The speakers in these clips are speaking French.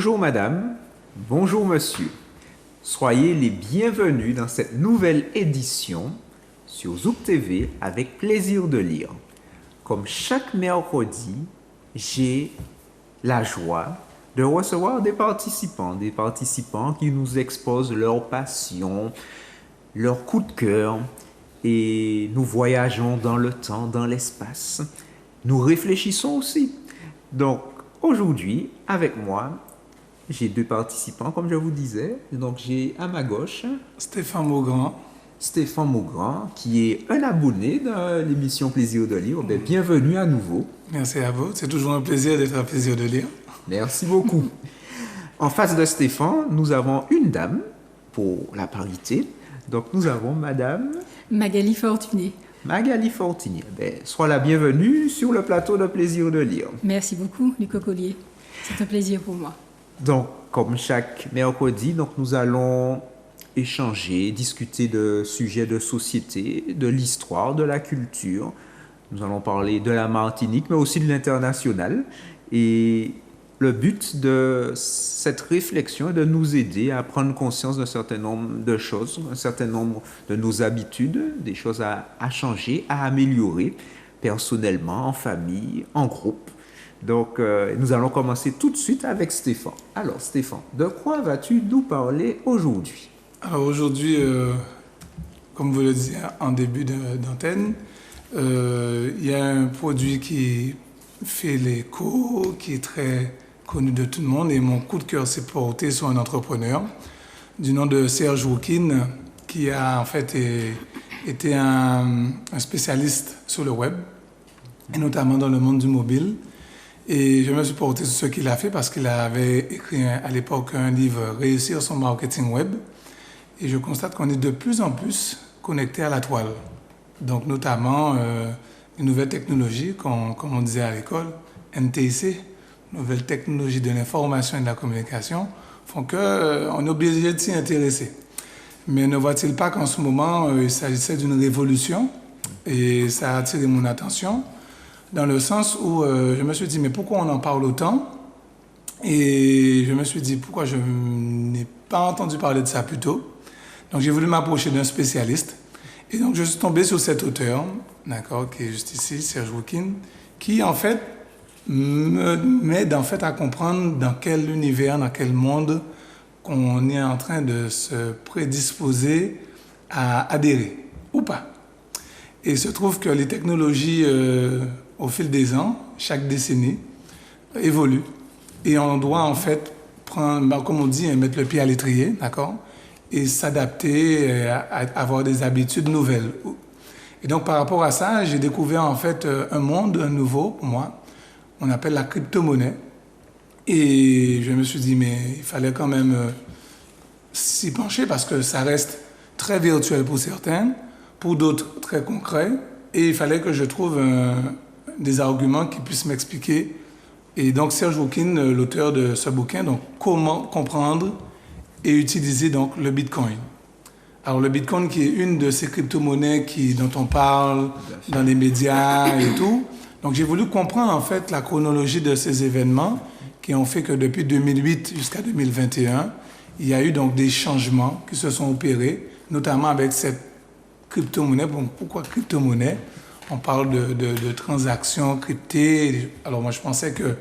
Bonjour madame, bonjour monsieur. Soyez les bienvenus dans cette nouvelle édition sur Zouk TV avec plaisir de lire. Comme chaque mercredi, j'ai la joie de recevoir des participants qui nous exposent leur passion, leur coup de cœur, et nous voyageons dans le temps, dans l'espace. Nous réfléchissons aussi. Donc, aujourd'hui, avec moi, j'ai deux participants, comme je vous disais. Donc, j'ai à ma gauche Stéphane Maugrand. Stéphane Maugrand, qui est un abonné de l'émission Plaisir de lire. Bien, bienvenue à nouveau. Merci à vous. C'est toujours un plaisir d'être à Plaisir de lire. Merci beaucoup. En face de Stéphane, nous avons une dame pour la parité. Donc, nous avons Madame Magali Fortuné. Magali Fortuné. Sois la bienvenue sur le plateau de Plaisir de lire. Merci beaucoup, Luc Collier. C'est un plaisir pour moi. Donc, comme chaque mercredi, donc nous allons échanger, discuter de sujets de société, de l'histoire, de la culture. Nous allons parler de la Martinique, mais aussi de l'international. Et le but de cette réflexion est de nous aider à prendre conscience d'un certain nombre de choses, un certain nombre de nos habitudes, des choses à changer, à améliorer, personnellement, en famille, en groupe. Donc, nous allons commencer tout de suite avec Stéphane. Alors, Stéphane, de quoi vas-tu nous parler aujourd'hui? Alors aujourd'hui, comme vous le disiez en début d'antenne, il y a un produit qui fait l'écho, qui est très connu de tout le monde, et mon coup de cœur s'est porté sur un entrepreneur du nom de Serge Waukin, qui a en fait été un spécialiste sur le web, et notamment dans le monde du mobile. Et je me suis porté sur ce qu'il a fait parce qu'il avait écrit à l'époque un livre « Réussir son marketing web ». Et je constate qu'on est de plus en plus connecté à la toile. Donc notamment les nouvelles technologies, comme on disait à l'école, NTIC, nouvelles technologies de l'information et de la communication, font qu'on est obligé de s'y intéresser. Mais ne voit-il pas qu'en ce moment, il s'agissait d'une révolution, et ça a attiré mon attention, dans le sens où je me suis dit, mais pourquoi on en parle autant? Et je me suis dit, pourquoi je n'ai pas entendu parler de ça plus tôt? Donc j'ai voulu m'approcher d'un spécialiste. Et donc je suis tombé sur cet auteur, d'accord, qui est juste ici, Serge Waukin, qui en fait m'aide en fait à comprendre dans quel univers, dans quel monde qu'on est en train de se prédisposer à adhérer, ou pas. Et il se trouve que les technologies, au fil des ans, chaque décennie, évoluent. Et on doit en fait prendre, comme on dit, mettre le pied à l'étrier, d'accord, et s'adapter, à avoir des habitudes nouvelles. Et donc par rapport à ça, j'ai découvert en fait un monde nouveau pour moi, on appelle la crypto-monnaie. Et je me suis dit, mais il fallait quand même s'y pencher parce que ça reste très virtuel pour certains, pour d'autres très concret, et il fallait que je trouve des arguments qui puissent m'expliquer. Et donc Serge Waukin, l'auteur de ce bouquin, donc comment comprendre et utiliser donc le Bitcoin. Alors le Bitcoin qui est une de ces crypto-monnaies dont on parle dans les médias et tout. Donc j'ai voulu comprendre en fait la chronologie de ces événements qui ont fait que depuis 2008 jusqu'à 2021, il y a eu donc des changements qui se sont opérés, notamment avec cette crypto-monnaie. Bon, pourquoi crypto-monnaie? On parle de transactions cryptées. Alors moi je pensais que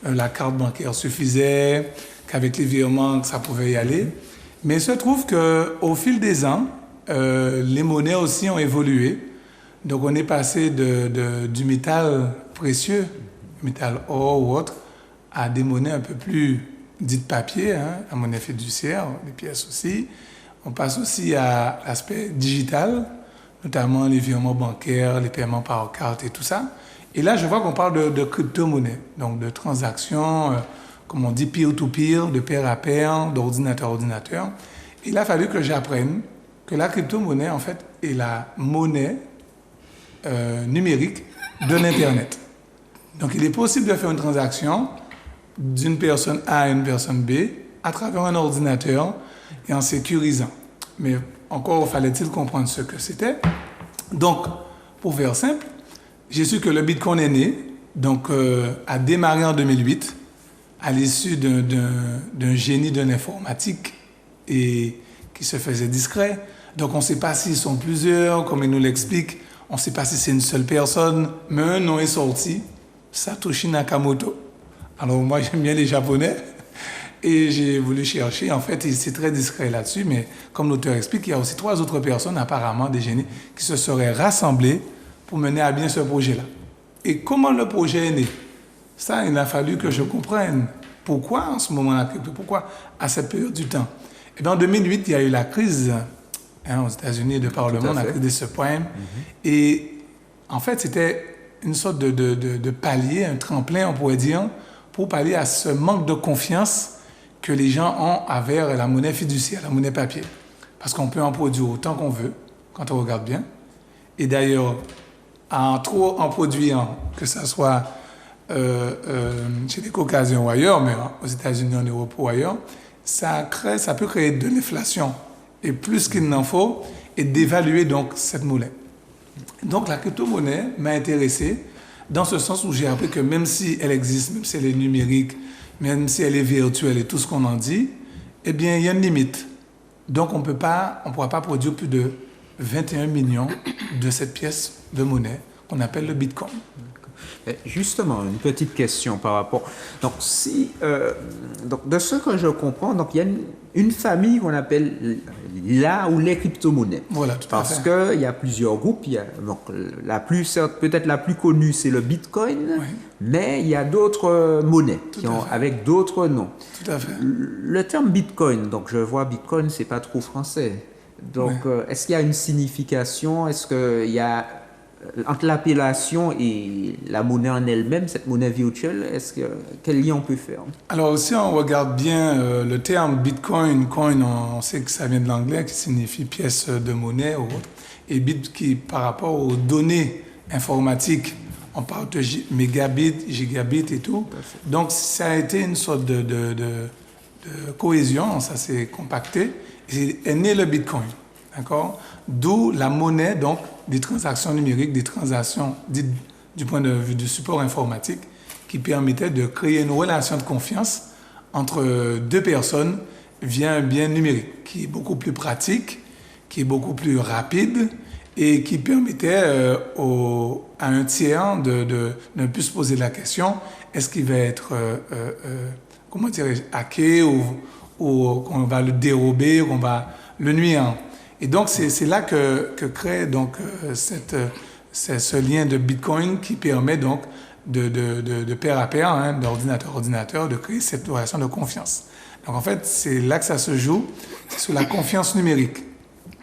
la carte bancaire suffisait, qu'avec les virements ça pouvait y aller. Mais il se trouve qu'au fil des ans, les monnaies aussi ont évolué. Donc on est passé du métal précieux, métal or ou autre, à des monnaies un peu plus dites papier, hein, la monnaie fiduciaire, les pièces aussi. On passe aussi à l'aspect digital, notamment les virements bancaires, les paiements par carte et tout ça. Et là, je vois qu'on parle de crypto-monnaie, donc de transactions, comme on dit, peer-to-peer, de pair à pair, d'ordinateur à ordinateur. Et il a fallu que j'apprenne que la crypto-monnaie, en fait, est la monnaie numérique de l'Internet. Donc, il est possible de faire une transaction d'une personne A à une personne B à travers un ordinateur et en sécurisant. Mais encore fallait-il comprendre ce que c'était. Donc, pour faire simple, j'ai su que le Bitcoin est né, donc a démarré en 2008 à l'issue d'un génie de l'informatique et qui se faisait discret. Donc on ne sait pas s'ils sont plusieurs, comme il nous l'explique. On ne sait pas si c'est une seule personne, mais un nom est sorti, Satoshi Nakamoto. Alors moi j'aime bien les Japonais et j'ai voulu chercher. En fait, c'est très discret là-dessus, mais comme l'auteur explique, il y a aussi 3 autres personnes, apparemment des génies, qui se seraient rassemblés pour mener à bien ce projet-là. Et comment le projet est né? Ça, il a fallu que je comprenne pourquoi en ce moment-là, pourquoi à cette période du temps. Et bien, en 2008, il y a eu la crise aux États-Unis de par le monde, la crise des subprimes. Et en fait, c'était une sorte de palier, un tremplin, on pourrait dire, pour pallier à ce manque de confiance que les gens ont envers la monnaie fiduciaire, la monnaie papier. Parce qu'on peut en produire autant qu'on veut, quand on regarde bien. Et d'ailleurs, en trop en produisant, que ce soit chez les Caucasiens ou ailleurs, mais aux États-Unis, en Europe ou ailleurs, ça peut créer de l'inflation. Et plus qu'il n'en faut, et d'évaluer donc cette monnaie. Donc la crypto-monnaie m'a intéressé dans ce sens où j'ai appris que même si elle existe, même si elle est numérique, même si elle est virtuelle et tout ce qu'on en dit, eh bien, il y a une limite. Donc on ne pourra pas produire plus de 21 millions de cette pièce de monnaie qu'on appelle le Bitcoin. Justement, une petite question par rapport. Donc, donc de ce que je comprends, donc il y a une famille qu'on appelle la ou les crypto-monnaies. Voilà, tout à fait. Parce qu'il y a plusieurs groupes. Donc, peut-être la plus connue, c'est le Bitcoin, oui. Mais il y a d'autres monnaies avec d'autres noms. Tout à fait. Le terme Bitcoin, donc je vois Bitcoin, c'est pas trop français. Donc, oui. Est-ce qu'il y a une signification? Est-ce qu'il y a entre l'appellation et la monnaie en elle-même, cette monnaie virtuelle, quel lien on peut faire? Alors, si on regarde bien le terme Bitcoin, coin, on sait que ça vient de l'anglais, qui signifie pièce de monnaie ou autre, et bit qui, par rapport aux données informatiques, on parle de mégabits, gigabits et tout. Donc, ça a été une sorte de cohésion, ça s'est compacté, et est né le Bitcoin. D'accord? D'où la monnaie, donc, des transactions numériques, des transactions dites du point de vue du support informatique, qui permettaient de créer une relation de confiance entre deux personnes via un bien numérique, qui est beaucoup plus pratique, qui est beaucoup plus rapide et qui permettait à un tiers de ne plus se poser la question, est-ce qu'il va être, comment dirais-je, hacké ou qu'on va le dérober, ou qu'on va le nuire. Et donc, c'est là que crée donc, ce lien de Bitcoin qui permet donc de pair à pair, hein, d'ordinateur à ordinateur, de créer cette relation de confiance. Donc, en fait, c'est là que ça se joue, c'est sur la confiance numérique.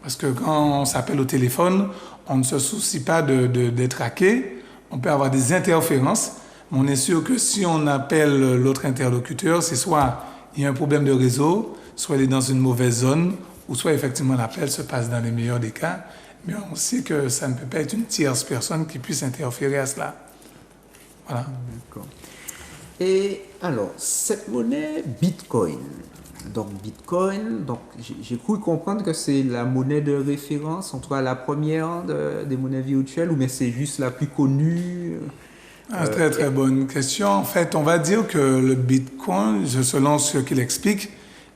Parce que quand on s'appelle au téléphone, on ne se soucie pas d'être hacké, on peut avoir des interférences, mais on est sûr que si on appelle l'autre interlocuteur, c'est soit il y a un problème de réseau, soit il est dans une mauvaise zone, ou soit effectivement l'appel se passe dans les meilleurs des cas, mais on sait que ça ne peut pas être une tierce personne qui puisse interférer à cela. Voilà. D'accord. Et alors, cette monnaie Bitcoin, donc j'ai cru comprendre que c'est la monnaie de référence, en tout cas la première des monnaies virtuelles, ou mais c'est juste la plus connue? Très très bonne question. En fait, on va dire que le Bitcoin, selon ce qu'il explique,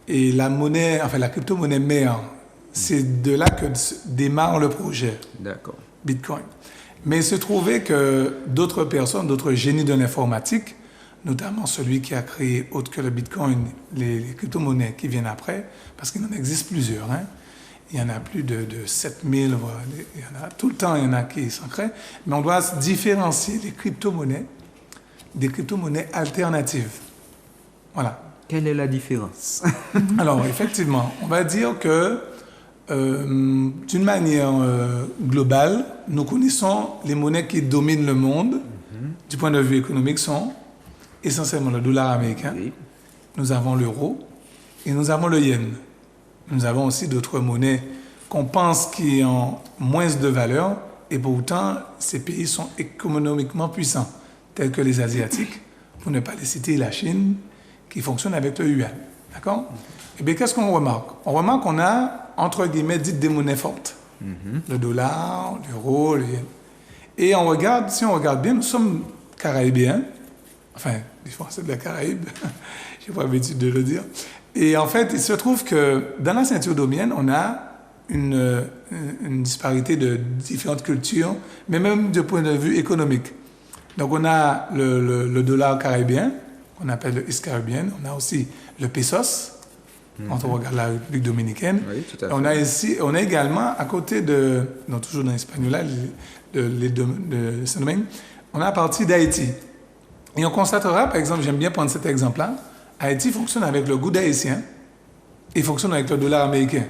et la monnaie, enfin la crypto-monnaie mère, c'est de là que démarre le projet. D'accord. Bitcoin. Mais il se trouvait que d'autres personnes, d'autres génies de l'informatique, notamment celui qui a créé, autre que le Bitcoin, les crypto-monnaies qui viennent après, parce qu'il en existe plusieurs. Hein. Il y en a plus de 7000, voilà. Il y en a, tout le temps, il y en a qui s'en créent. Mais on doit différencier les crypto-monnaies des crypto-monnaies alternatives. Voilà. Quelle est la différence? Alors, effectivement, on va dire que d'une manière globale, nous connaissons les monnaies qui dominent le monde, du point de vue économique, sont essentiellement le dollar américain, oui. Nous avons l'euro et nous avons le yen. Nous avons aussi d'autres monnaies qu'on pense qui ont moins de valeur et pourtant, ces pays sont économiquement puissants, tels que les Asiatiques, pour ne pas les citer, la Chine, qui fonctionne avec le yuan. D'accord? Eh bien, qu'est-ce qu'on remarque? On remarque qu'on a, entre guillemets, dites des monnaies fortes. Le dollar, l'euro, le yen. Et si on regarde bien, nous sommes caribéens, enfin, les Français de la Caraïbe, j'ai pas l'habitude de le dire. Et en fait, il se trouve que dans la ceinture domienne, on a une disparité de différentes cultures, mais même du point de vue économique. Donc on a le dollar caribéen, qu'on appelle le East Caribbean, on a aussi le pesos, quand on regarde la République dominicaine. Oui, tout à fait. On a également, à côté toujours dans l'espagnol, là, de Saint-Domingue, on a à partir d'Haïti. Et on constatera, par exemple, j'aime bien prendre cet exemple-là, Haïti fonctionne avec le goud haïtien et fonctionne avec le dollar américain.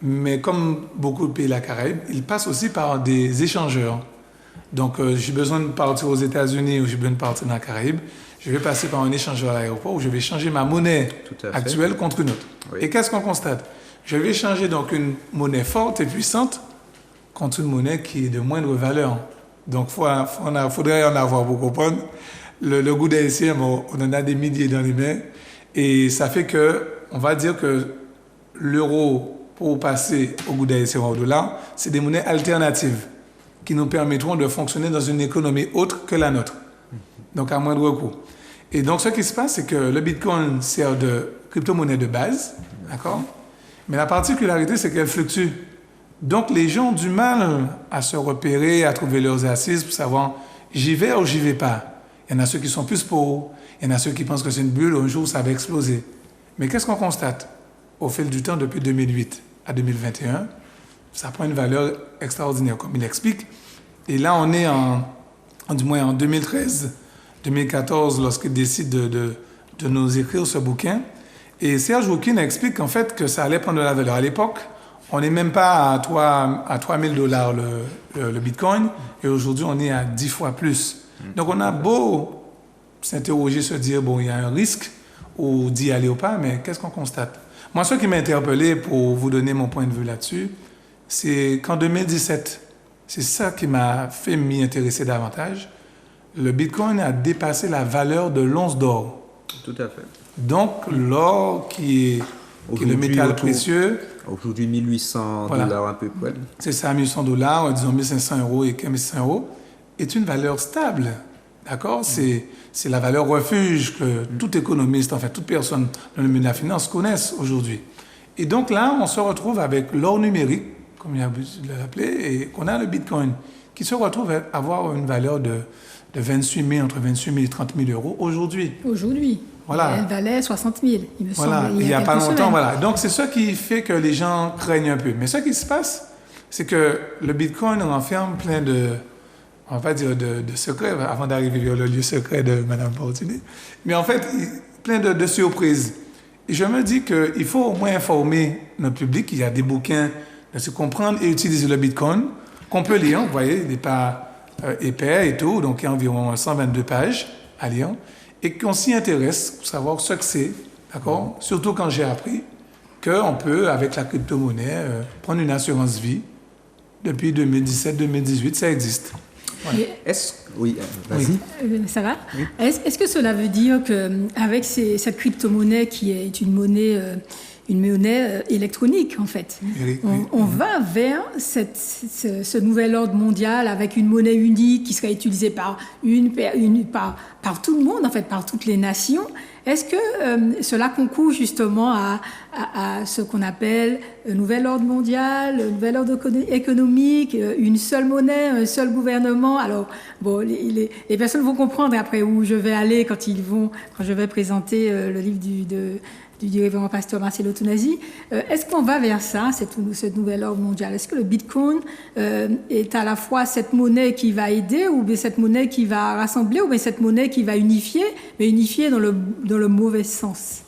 Mais comme beaucoup de pays de la Caraïbe, il passe aussi par des échangeurs. Donc, j'ai besoin de partir aux États-Unis ou j'ai besoin de partir dans la Caraïbe, je vais passer par un échangeur à l'aéroport où je vais changer ma monnaie actuelle contre une autre. Oui. Et qu'est-ce qu'on constate? Je vais changer donc une monnaie forte et puissante contre une monnaie qui est de moindre valeur. Donc, il faudrait en avoir pour comprendre. Le goût haïtien, on en a des milliers dans les mains. Et ça fait on va dire que l'euro, pour passer au goût haïtien ou au dollar, c'est des monnaies alternatives qui nous permettront de fonctionner dans une économie autre que la nôtre. Donc, à moindre coût. Et donc, ce qui se passe, c'est que le Bitcoin sert de crypto-monnaie de base, d'accord? Mais la particularité, c'est qu'elle fluctue. Donc, les gens ont du mal à se repérer, à trouver leurs assises pour savoir j'y vais ou j'y vais pas. Il y en a ceux qui sont plus pour, il y en a ceux qui pensent que c'est une bulle, un jour ça va exploser. Mais qu'est-ce qu'on constate? Au fil du temps, depuis 2008 à 2021, ça prend une valeur extraordinaire, comme il explique. Et là, on est du moins en 2013, 2014, lorsqu'il décide de nous écrire ce bouquin. Et Serge Hawkins explique qu'en fait, que ça allait prendre de la valeur. À l'époque, on n'est même pas à 3 000 $ le Bitcoin, et aujourd'hui, on est à 10 fois plus. Donc, on a beau s'interroger, se dire, bon, il y a un risque, ou d'y aller ou pas, mais qu'est-ce qu'on constate? Moi, ce qui m'a interpellé, pour vous donner mon point de vue là-dessus, c'est qu'en 2017, c'est ça qui m'a fait m'y intéresser davantage, le Bitcoin a dépassé la valeur de l'once d'or. Tout à fait. Donc, l'or qui est le métal précieux... Aujourd'hui, 1800 $ à peu près. C'est ça, 1800 $, disons 1500 € et 1500 €, est une valeur stable. D'accord? C'est la valeur refuge que tout économiste, en fait, toute personne dans le milieu de la finance connaissent aujourd'hui. Et donc là, on se retrouve avec l'or numérique, comme il y a l'habitude de l'appeler, et qu'on a le Bitcoin, qui se retrouve à avoir une valeur de 28 000, entre 28 000 et 30 000 € aujourd'hui. Aujourd'hui. Voilà. Elle valait 60 000, il me semble. Il n'y a pas longtemps, voilà. Donc, c'est ça qui fait que les gens craignent un peu. Mais ce qui se passe, c'est que le Bitcoin renferme plein de, on va pas dire de secrets, avant d'arriver vers le lieu secret de Mme Fortuné, mais en fait, plein de surprises. Et je me dis qu'il faut au moins informer notre public qu'il y a des bouquins de se comprendre et utiliser le Bitcoin, qu'on peut lire, vous voyez, il n'est pas épais et tout, donc il y a environ 122 pages à lire, et qu'on s'y intéresse pour savoir ce que c'est, d'accord? Surtout quand j'ai appris qu'on peut, avec la crypto-monnaie, prendre une assurance vie. Depuis 2017-2018, ça existe. Voilà. Oui, vas-y. Ça va? Oui. Est-ce que cela veut dire qu'avec cette crypto-monnaie qui est une monnaie électronique, en fait, on va vers ce nouvel ordre mondial avec une monnaie unique qui serait utilisée par tout le monde, en fait, par toutes les nations. Est-ce que cela concourt justement à ce qu'on appelle un nouvel ordre mondial, un nouvel ordre économique, une seule monnaie, un seul gouvernement? Alors, bon, les personnes vont comprendre après où je vais aller quand je vais présenter le livre du révérend pasteur Marcello Tounasi. Est-ce qu'on va vers ça, ce nouvel ordre mondial? Est-ce que le Bitcoin est à la fois cette monnaie qui va aider, ou bien cette monnaie qui va rassembler, ou bien cette monnaie qui va unifier, mais unifier dans le mauvais sens?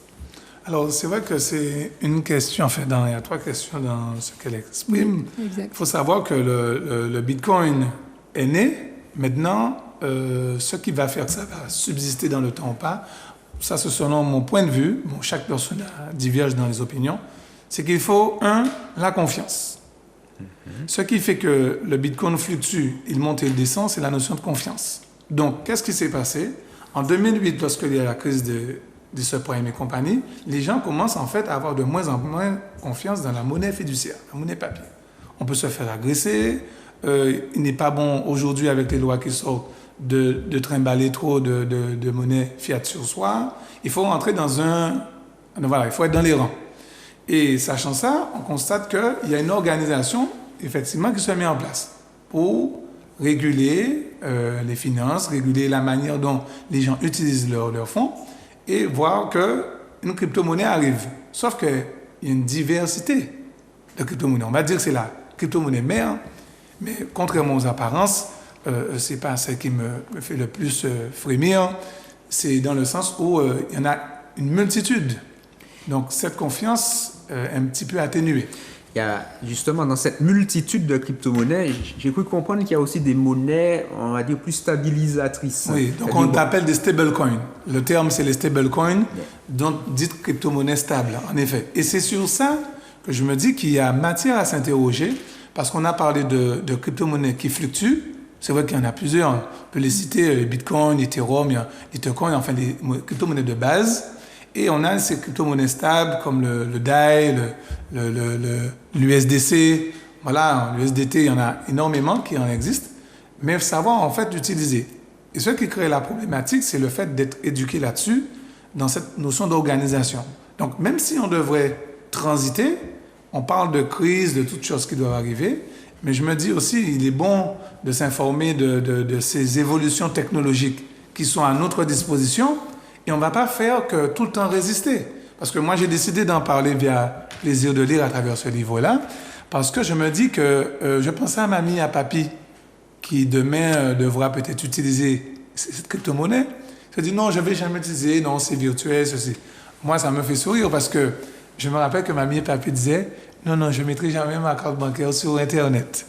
Alors, c'est vrai que c'est une question, en fait, il y a 3 questions dans ce qu'elle exprime. Oui, exact. Il faut savoir que le Bitcoin est né. Maintenant, ce qui va faire que ça va subsister dans le temps ou pas, ça c'est selon mon point de vue, bon, chaque personne diverge dans les opinions, c'est qu'il faut, la confiance. Ce qui fait que le Bitcoin fluctue, il monte et il descend, c'est la notion de confiance. Donc, qu'est-ce qui s'est passé? En 2008, lorsqu'il y a la crise des subprimes et compagnie, les gens commencent en fait à avoir de moins en moins confiance dans la monnaie fiduciaire, la monnaie papier. On peut se faire agresser, il n'est pas bon aujourd'hui avec les lois qui sortent de trimballer trop de monnaie fiat sur soi. Il faut rentrer il faut être dans les rangs. Et sachant ça, on constate qu'il y a une organisation, effectivement, qui se met en place pour réguler les finances, réguler la manière dont les gens utilisent leurs fonds et voir qu'une crypto-monnaie arrive. Sauf qu'il y a une diversité de crypto-monnaies. On va dire que c'est la crypto-monnaie mère, mais contrairement aux apparences, ce n'est pas celle qui me fait le plus frémir. C'est dans le sens où il y en a une multitude. Donc cette confiance est un petit peu atténuée. Il y a justement dans cette multitude de crypto-monnaies, j'ai cru comprendre qu'il y a aussi des monnaies, on va dire, plus stabilisatrices. Oui, donc on appelle des stablecoins. Le terme, c'est les stablecoins, donc dites crypto-monnaies stables, en effet. Et c'est sur ça que je me dis qu'il y a matière à s'interroger, parce qu'on a parlé de crypto-monnaies qui fluctuent. C'est vrai qu'il y en a plusieurs. On peut les citer, Bitcoin, Ethereum, Litecoin, enfin des crypto-monnaies de base. Et on a ces crypto-monnaies stables comme le DAI, l'USDC. Voilà, l'USDT, il y en a énormément qui en existent. Mais il faut savoir en fait l'utiliser. Et ce qui crée la problématique, c'est le fait d'être éduqué là-dessus, dans cette notion d'organisation. Donc même si on devrait transiter, on parle de crise, de toutes choses qui doivent arriver, mais je me dis aussi, il est bon de s'informer de ces évolutions technologiques qui sont à notre disposition. Et on ne va pas faire que tout le temps résister. Parce que moi, j'ai décidé d'en parler via Plaisir de lire à travers ce livre-là, parce que je me dis que je pensais à mamie, à papy, qui demain devra peut-être utiliser cette crypto-monnaie. Je dis non, je ne vais jamais utiliser, non, c'est virtuel, ceci. Moi, ça me fait sourire parce que je me rappelle que mamie et papy disaient non, je ne mettrai jamais ma carte bancaire sur Internet.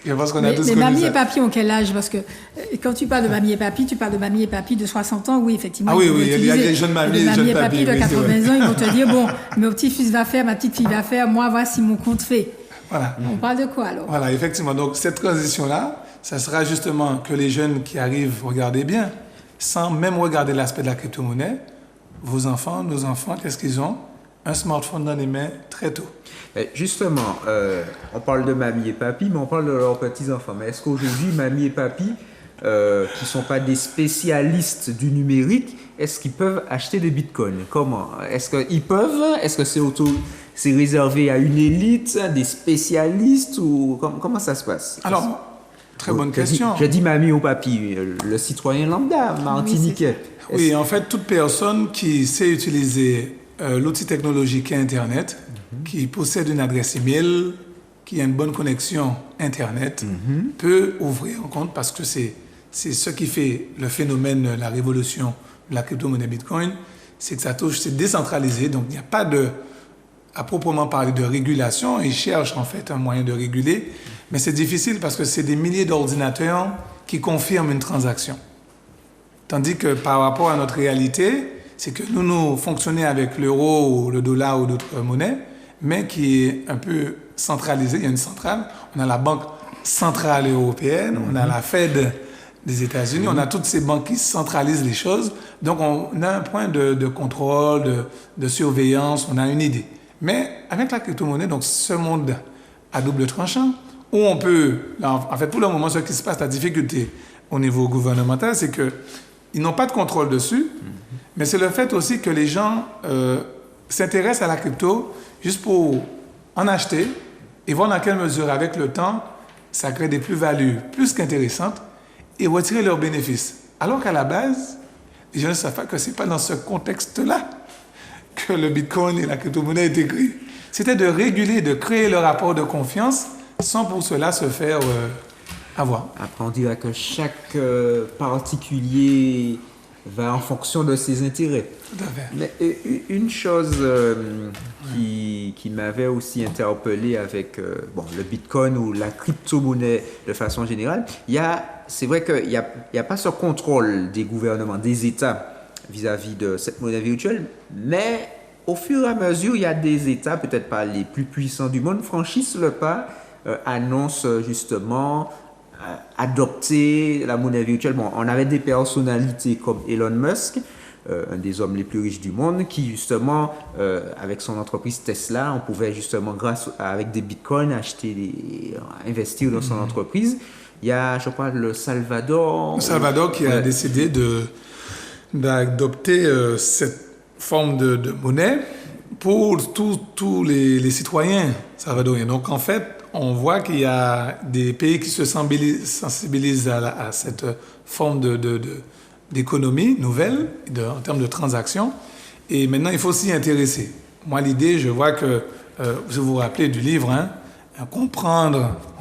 Je pense qu'on a tous connu ça. Mais mamie et papy ont quel âge? Parce que quand tu parles de mamie et papy, tu parles de mamie et papy de 60 ans, oui, effectivement. Ah oui, il y a les jeunes mamies et les jeunes papys. Et papy de 80 ans, ils vont te dire, bon, mon petit-fils va faire, ma petite-fille va faire, moi, voici mon compte fait. Voilà. On parle de quoi, alors? Voilà, effectivement. Donc, cette transition-là, ça sera justement que les jeunes qui arrivent, regardez bien, sans même regarder l'aspect de la crypto-monnaie, vos enfants, nos enfants, qu'est-ce qu'ils ont? Un smartphone dans les mains très tôt. Justement, on parle de mamie et papy, mais on parle de leurs petits-enfants. Mais est-ce qu'aujourd'hui, mamie et papy, qui ne sont pas des spécialistes du numérique, est-ce qu'ils peuvent acheter des bitcoins? Comment? Est-ce qu'ils peuvent? Est-ce que c'est réservé à une élite, à des spécialistes? Ou comment ça se passe? Alors, très bonne question. Je dis mamie ou papy, le citoyen lambda, martiniquais. Oui, en fait, toute personne qui sait utiliser l'outil technologique est Internet, qui possède une adresse email, qui a une bonne connexion Internet, peut ouvrir un compte parce que c'est ce qui fait le phénomène, la révolution de la crypto-monnaie Bitcoin, c'est que ça touche, c'est décentralisé, donc il n'y a pas à proprement parler de régulation. Ils cherchent en fait un moyen de réguler, mais c'est difficile parce que c'est des milliers d'ordinateurs qui confirment une transaction. Tandis que par rapport à notre réalité, c'est que nous fonctionnons avec l'euro ou le dollar ou d'autres monnaies, mais qui est un peu centralisé. Il y a une centrale. On a la Banque centrale européenne, on a la Fed des États-Unis, on a toutes ces banques qui centralisent les choses. Donc, on a un point de contrôle, de surveillance, on a une idée. Mais avec la crypto-monnaie, donc ce monde à double tranchant, où on peut... En fait, pour le moment, ce qui se passe, la difficulté au niveau gouvernemental, c'est qu'ils n'ont pas de contrôle dessus, mais c'est le fait aussi que les gens s'intéressent à la crypto juste pour en acheter et voir dans quelle mesure, avec le temps, ça crée des plus-values plus qu'intéressantes et retirer leurs bénéfices. Alors qu'à la base, les gens ne savent pas que ce n'est pas dans ce contexte-là que le Bitcoin et la crypto-monnaie étaient créés. C'était de réguler, de créer le rapport de confiance sans pour cela se faire avoir. Après, on dirait que chaque particulier va en fonction de ses intérêts. Tout à fait. Mais une chose qui m'avait aussi interpellé avec le Bitcoin ou la crypto-monnaie de façon générale, c'est vrai qu'il n'y a pas ce contrôle des gouvernements, des États vis-à-vis de cette monnaie virtuelle, mais au fur et à mesure, il y a des États, peut-être pas les plus puissants du monde, franchissent le pas, annoncent justement adopter la monnaie virtuelle. Bon, on avait des personnalités comme Elon Musk, un des hommes les plus riches du monde, qui justement, avec son entreprise Tesla, on pouvait justement, avec des bitcoins, investir dans son entreprise. Il y a, je crois, le Salvador. Le Salvador qui a décidé d'adopter cette forme de monnaie pour tous les citoyens salvadoriens. Donc, en fait, on voit qu'il y a des pays qui se sensibilisent à cette forme d'économie nouvelle en termes de transactions. Et maintenant, il faut s'y intéresser. Moi, l'idée, je vois que, vous vous rappelez du livre, hein, on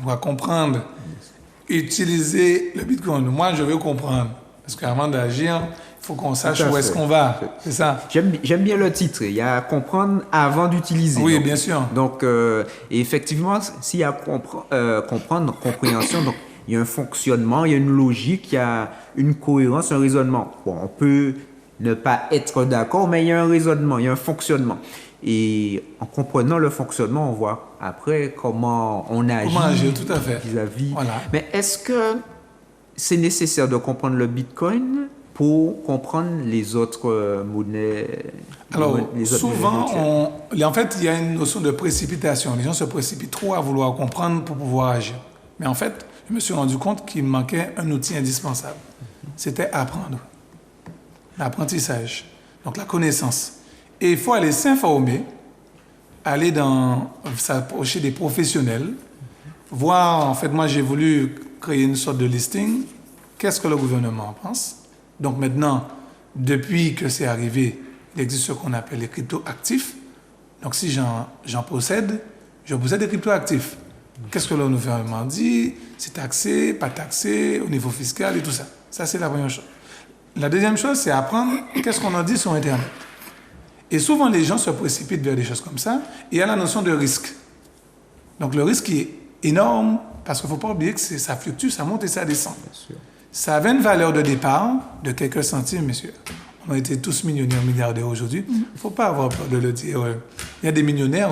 va comprendre, utiliser le Bitcoin. Moi, je veux comprendre. Parce qu'avant d'agir, il faut qu'on sache où est-ce qu'on va. C'est ça. J'aime bien le titre. Il y a à comprendre avant d'utiliser. Oui, donc, bien sûr. Donc, et effectivement, s'il y a comprendre, compréhension, donc il y a un fonctionnement, il y a une logique, il y a une cohérence, un raisonnement. Bon, on peut ne pas être d'accord, mais il y a un raisonnement, il y a un fonctionnement. Et en comprenant le fonctionnement, on voit après comment on agit. Comment agir, tout à fait. Vis-à-vis. Voilà. Mais est-ce que c'est nécessaire de comprendre le Bitcoin pour comprendre les autres monnaies? Alors, souvent, en fait, il y a une notion de précipitation. Les gens se précipitent trop à vouloir comprendre pour pouvoir agir. Mais en fait, je me suis rendu compte qu'il me manquait un outil indispensable. C'était apprendre. L'apprentissage. Donc, la connaissance. Et il faut aller s'informer, aller s'approcher des professionnels, voir, en fait, moi, j'ai voulu créer une sorte de listing. Qu'est-ce que le gouvernement pense? Donc maintenant, depuis que c'est arrivé, il existe ce qu'on appelle les crypto-actifs. Donc si j'en possède, je possède des crypto-actifs. Qu'est-ce que le gouvernement dit? C'est taxé, pas taxé, au niveau fiscal et tout ça. Ça, c'est la première chose. La deuxième chose, c'est apprendre qu'est-ce qu'on en dit sur Internet. Et souvent, les gens se précipitent vers des choses comme ça. Et il y a la notion de risque. Donc le risque est énorme parce qu'il ne faut pas oublier que ça fluctue, ça monte et ça descend. Bien sûr. Ça avait une valeur de départ de quelques centimes, messieurs. On a été tous millionnaires, milliardaires aujourd'hui. Il ne faut pas avoir peur de le dire. Il y a des millionnaires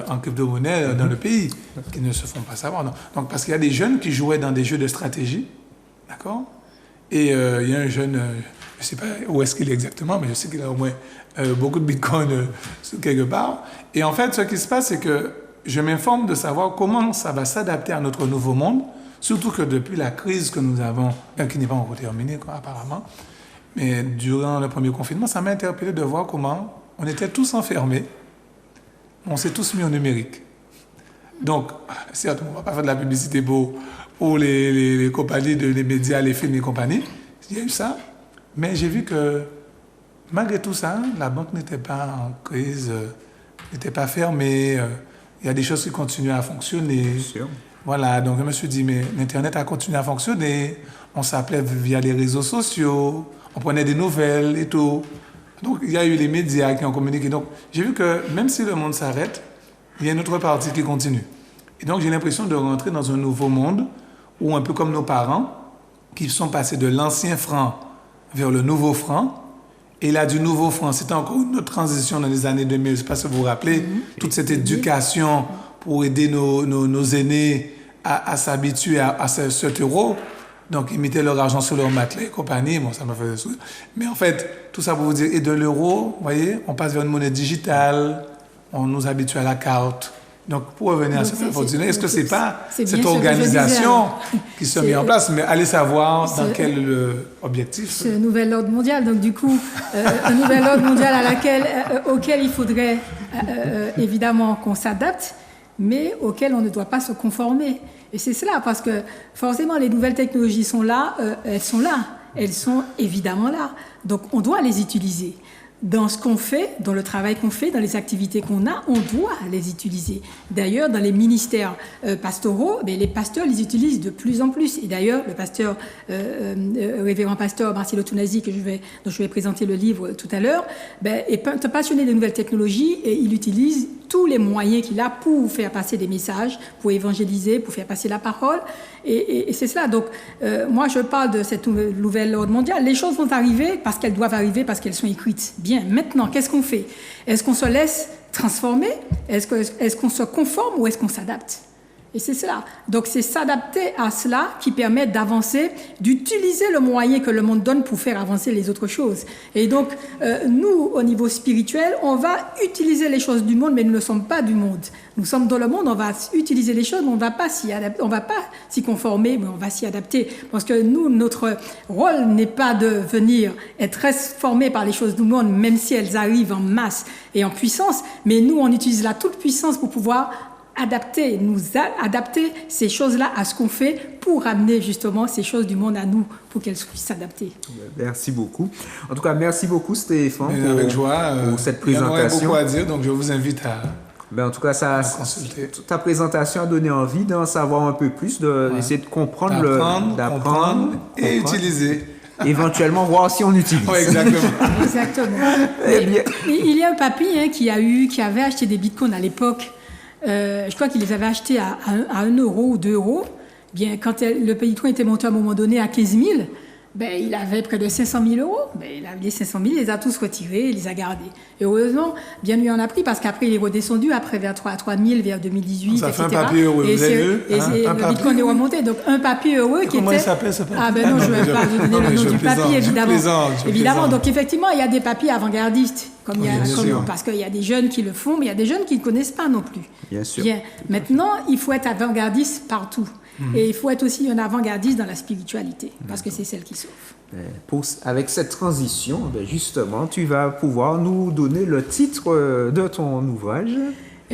en crypto-monnaie dans le pays qui ne se font pas savoir. Donc, parce qu'il y a des jeunes qui jouaient dans des jeux de stratégie, d'accord? Et il y a un jeune, je ne sais pas où est-ce qu'il est exactement, mais je sais qu'il a au moins beaucoup de bitcoin quelque part. Et en fait, ce qui se passe, c'est que je m'informe de savoir comment ça va s'adapter à notre nouveau monde. Surtout que depuis la crise que nous avons, qui n'est pas encore terminée apparemment, mais durant le premier confinement, ça m'a interpellé de voir comment on était tous enfermés, on s'est tous mis au numérique. Donc, certes, on ne va pas faire de la publicité pour les compagnies, les médias, les films et compagnie, il y a eu ça, mais j'ai vu que malgré tout ça, la banque n'était pas en crise, n'était pas fermée, il y a des choses qui continuaient à fonctionner. Bien sûr. Voilà, donc je me suis dit, mais l'Internet a continué à fonctionner. On s'appelait via les réseaux sociaux, on prenait des nouvelles et tout. Donc, il y a eu les médias qui ont communiqué. Donc, j'ai vu que même si le monde s'arrête, il y a une autre partie qui continue. Et donc, j'ai l'impression de rentrer dans un nouveau monde où, un peu comme nos parents, qui sont passés de l'ancien franc vers le nouveau franc. Et là, du nouveau franc, c'était encore une autre transition dans les années 2000. Je ne sais pas si vous vous rappelez, toute cette éducation pour aider nos aînés à s'habituer à cet euro. Donc, ils mettaient leur argent sur leur matelas et compagnie. Bon, ça me faisait sourire. Mais en fait, tout ça pour vous dire, et de l'euro, vous voyez, on passe vers une monnaie digitale, on nous habitue à la carte. Donc, pour revenir à cette opportunité, est-ce que ce n'est pas cette organisation qui se met en place, mais allez savoir dans quel objectif? Ce nouvel ordre mondial. Donc, du coup, un nouvel ordre mondial auquel il faudrait évidemment qu'on s'adapte, mais auquel on ne doit pas se conformer. Et c'est cela, parce que forcément, les nouvelles technologies sont là, elles sont évidemment là. Donc, on doit les utiliser. Dans ce qu'on fait, dans le travail qu'on fait, dans les activités qu'on a, on doit les utiliser. D'ailleurs, dans les ministères pastoraux, les pasteurs les utilisent de plus en plus. Et d'ailleurs, le pasteur, révérend pasteur Marcello Tunasi, dont je vais présenter le livre tout à l'heure, est passionné des nouvelles technologies et il utilise tous les moyens qu'il a pour faire passer des messages, pour évangéliser, pour faire passer la parole. Et c'est cela. Donc, moi, je parle de cette nouvelle ordre mondiale. Les choses vont arriver parce qu'elles doivent arriver, parce qu'elles sont écrites. Bien, maintenant, qu'est-ce qu'on fait? Est-ce qu'on se laisse transformer? Est-ce qu'on se conforme ou est-ce qu'on s'adapte? Et c'est cela. Donc c'est s'adapter à cela qui permet d'avancer, d'utiliser le moyen que le monde donne pour faire avancer les autres choses. Et donc nous, au niveau spirituel, on va utiliser les choses du monde, mais nous ne sommes pas du monde. Nous sommes dans le monde, on va utiliser les choses, mais on ne va pas s'y adapter, on va pas s'y conformer, mais on va s'y adapter. Parce que nous, notre rôle n'est pas de venir être transformé par les choses du monde, même si elles arrivent en masse et en puissance, mais nous, on utilise la toute puissance pour pouvoir adapter ces choses-là à ce qu'on fait pour amener justement ces choses du monde à nous pour qu'elles puissent s'adapter. Merci beaucoup. En tout cas, merci beaucoup Stéphane avec joie, pour cette présentation. Il y a beaucoup à dire, donc je vous invite à en tout cas, consulter. Ta présentation a donné envie d'en savoir un peu plus, d'essayer de comprendre, d'apprendre et utiliser. Éventuellement voir si on utilise. Oui, exactement. Il y a un papy qui avait acheté des bitcoins à l'époque. Je crois qu'il les avait achetés à 1 euro ou 2 euros. Bien, quand le bitcoin était monté à un moment donné à 15 000, il avait près de 500 000 euros. Il a les 500 000, il les a tous retirés, il les a gardés. Et heureusement, bien lui en a pris parce qu'après, il est redescendu après vers 3 000, vers 2018, ça etc. fait un papier heureux, vous avez vu, le bitcoin est remonté. Donc, un papier heureux qui était... Comment il s'appelle ce papier? Non, je ne vais pas vous donner le nom du papier, évidemment. Donc, effectivement, il y a des papiers avant-gardistes. Parce qu'il y a des jeunes qui le font, mais il y a des jeunes qui ne connaissent pas non plus. Bien sûr. Maintenant, il faut être avant-gardiste partout. Et il faut être aussi un avant-gardiste dans la spiritualité, parce que c'est celle qui sauve. Avec cette transition, justement, tu vas pouvoir nous donner le titre de ton ouvrage.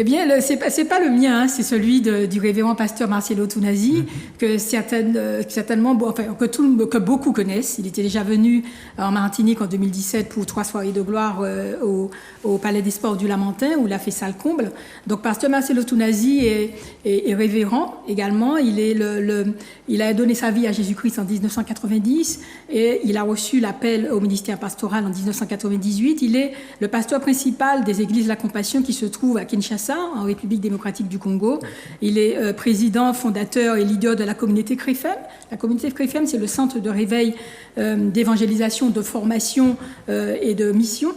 Eh bien, c'est pas le mien, c'est celui du révérend pasteur Marcello Tunasi, que certainement, que beaucoup connaissent. Il était déjà venu en Martinique en 2017 pour 3 soirées de gloire au Palais des Sports du Lamentin, où il a fait salle comble. Donc, pasteur Marcello Tunasi est révérend également. Il a donné sa vie à Jésus-Christ en 1990 et il a reçu l'appel au ministère pastoral en 1998. Il est le pasteur principal des églises de la Compassion qui se trouvent à Kinshasa, en République démocratique du Congo. Il est président, fondateur et leader de la communauté CREFEM. La communauté CREFEM, c'est le centre de réveil, d'évangélisation, de formation et de mission.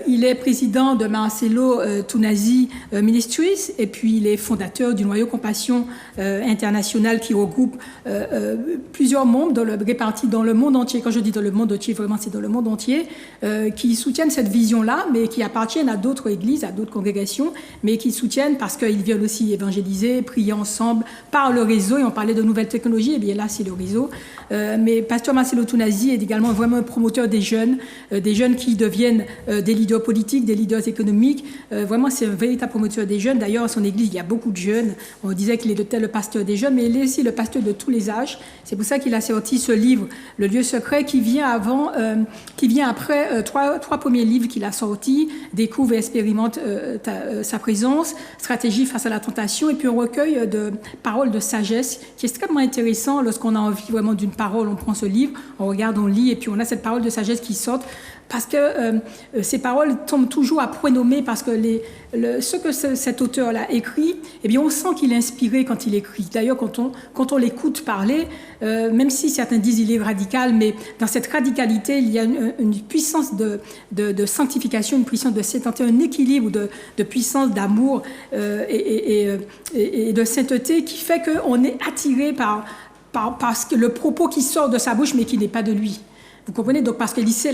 Il est président de Marcello Tunasi Ministries et puis il est fondateur du noyau Compassion international qui regroupe plusieurs membres répartis dans le monde entier. Quand je dis dans le monde entier, vraiment c'est dans le monde entier, qui soutiennent cette vision-là, mais qui appartiennent à d'autres églises, à d'autres congrégations, mais qui soutiennent parce qu'ils viennent aussi évangéliser, prier ensemble par le réseau. Et on parlait de nouvelles technologies, et bien là c'est le réseau. Mais pasteur Marcello Tunasi est également vraiment un promoteur des jeunes qui deviennent des leaders politiques, des leaders économiques. Vraiment, c'est un véritable promoteur des jeunes. D'ailleurs, à son église, il y a beaucoup de jeunes. On disait qu'il est le pasteur des jeunes, mais il est aussi le pasteur de tous les âges. C'est pour ça qu'il a sorti ce livre, Le lieu secret, qui vient après trois premiers livres qu'il a sortis, Découvre et expérimente sa présence, Stratégie face à la tentation, et puis un recueil de paroles de sagesse qui est extrêmement intéressant. Lorsqu'on a envie vraiment d'une parole, on prend ce livre, on regarde, on lit, et puis on a cette parole de sagesse qui sort. Parce que ces paroles tombent toujours à point nommé, parce que ce que cet auteur-là écrit, eh bien, on sent qu'il est inspiré quand il écrit. D'ailleurs, quand on l'écoute parler, même si certains disent qu'il est radical, mais dans cette radicalité, il y a une puissance de sanctification, une puissance de sainteté, un équilibre de puissance, d'amour et de sainteté qui fait qu'on est attiré par le propos qui sort de sa bouche, mais qui n'est pas de lui. Vous comprenez? Donc, parce qu'il laissait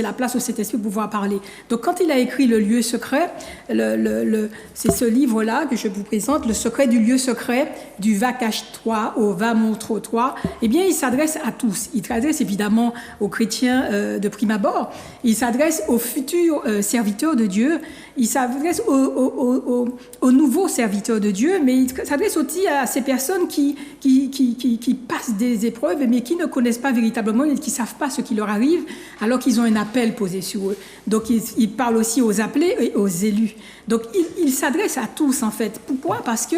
la place au Saint-Esprit pour pouvoir parler. Donc, quand il a écrit Le lieu secret, c'est ce livre-là que je vous présente, Le secret du lieu secret, du va cache-toi au va montre-toi. Eh bien, il s'adresse à tous. Il s'adresse évidemment aux chrétiens de prime abord. Il s'adresse aux futurs serviteurs de Dieu. Il s'adresse aux nouveaux serviteurs de Dieu, mais il s'adresse aussi à ces personnes qui passent des épreuves, mais qui ne connaissent pas véritablement et qui ne savent pas ce qui leur arrive, alors qu'ils ont un appel posé sur eux. Donc, il parle aussi aux appelés et aux élus. Donc, il s'adresse à tous, en fait. Pourquoi? Parce que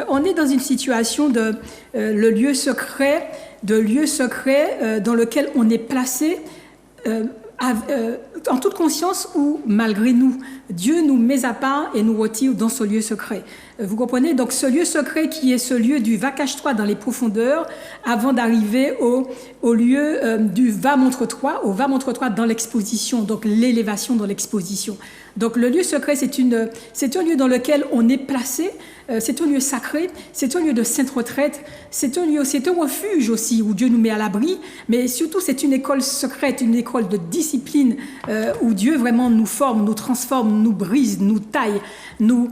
on est dans une situation de lieu secret dans lequel on est placé en toute conscience ou malgré nous. Dieu nous met à part et nous retire dans ce lieu secret. Vous comprenez? Donc ce lieu secret qui est ce lieu du va cache-toi dans les profondeurs avant d'arriver au lieu du va montre-toi, au va montre-toi dans l'exposition, donc l'élévation dans l'exposition. Donc le lieu secret, c'est un lieu dans lequel on est placé. C'est un lieu sacré, c'est un lieu de sainte retraite, c'est un refuge aussi où Dieu nous met à l'abri, mais surtout c'est une école secrète, une école de discipline où Dieu vraiment nous forme, nous transforme, nous brise, nous taille, nous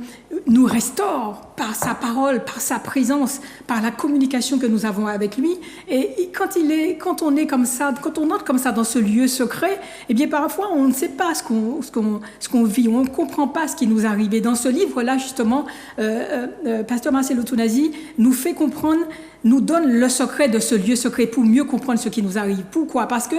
restaure par sa parole, par sa présence, par la communication que nous avons avec lui. Et quand on est comme ça, quand on entre comme ça dans ce lieu secret, eh bien parfois on ne sait pas ce qu'on vit, on ne comprend pas ce qui nous arrive. Et dans ce livre-là, justement, Pasteur Marcelo Tounasi nous fait comprendre, nous donne le secret de ce lieu secret pour mieux comprendre ce qui nous arrive. Pourquoi? Parce que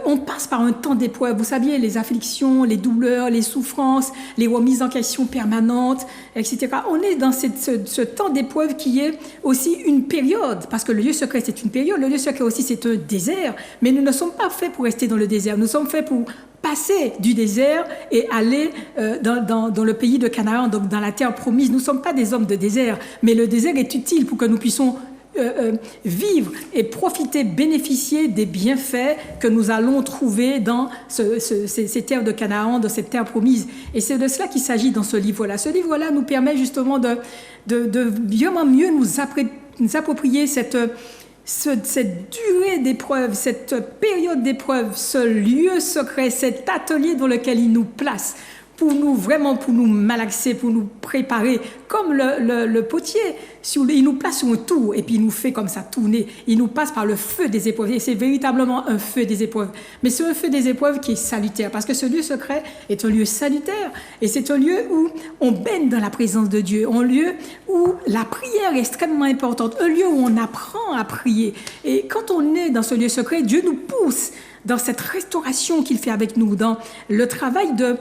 on passe par un temps d'épreuve. Vous saviez, les afflictions, les douleurs, les souffrances, les remises en question permanentes, etc. On est dans ce temps d'épreuve qui est aussi une période, parce que le lieu secret, c'est une période. Le lieu secret aussi, c'est un désert. Mais nous ne sommes pas faits pour rester dans le désert. Nous sommes faits pour passer du désert et aller dans le pays de Canaan, donc dans la terre promise. Nous ne sommes pas des hommes de désert, mais le désert est utile pour que nous puissions vivre et profiter, bénéficier des bienfaits que nous allons trouver dans ces terres de Canaan, dans cette terre promise. Et c'est de cela qu'il s'agit dans ce livre-là. Ce livre-là nous permet justement de vraiment mieux nous approprier cette durée d'épreuve, cette période d'épreuve, ce lieu secret, cet atelier dans lequel il nous place, pour nous malaxer, pour nous préparer, comme le potier. Il nous place sur un tour et puis il nous fait comme ça tourner. Il nous passe par le feu des épreuves. Et c'est véritablement un feu des épreuves. Mais c'est un feu des épreuves qui est salutaire, parce que ce lieu secret est un lieu salutaire. Et c'est un lieu où on baigne dans la présence de Dieu, un lieu où la prière est extrêmement importante, un lieu où on apprend à prier. Et quand on est dans ce lieu secret, Dieu nous pousse dans cette restauration qu'il fait avec nous, dans le travail de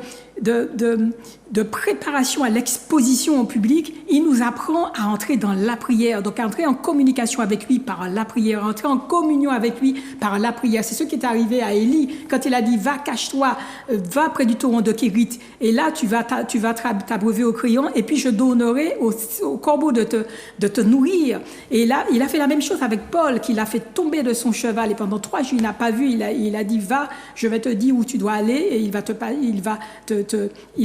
préparation à l'exposition au public. Il nous apprend à entrer dans la prière, donc à entrer en communication avec lui par la prière, à entrer en communion avec lui par la prière. C'est ce qui est arrivé à Élie quand il a dit « Va, cache-toi, va près du torrent de Kérit, et là tu vas t'abreuver au crayon, et puis je donnerai au corbeau de te nourrir. » Et là, il a fait la même chose avec Paul, qu'il a fait tomber de son cheval, et pendant 3 jours, il n'a pas vu. Il a dit « Va, je vais te dire où tu dois aller, et il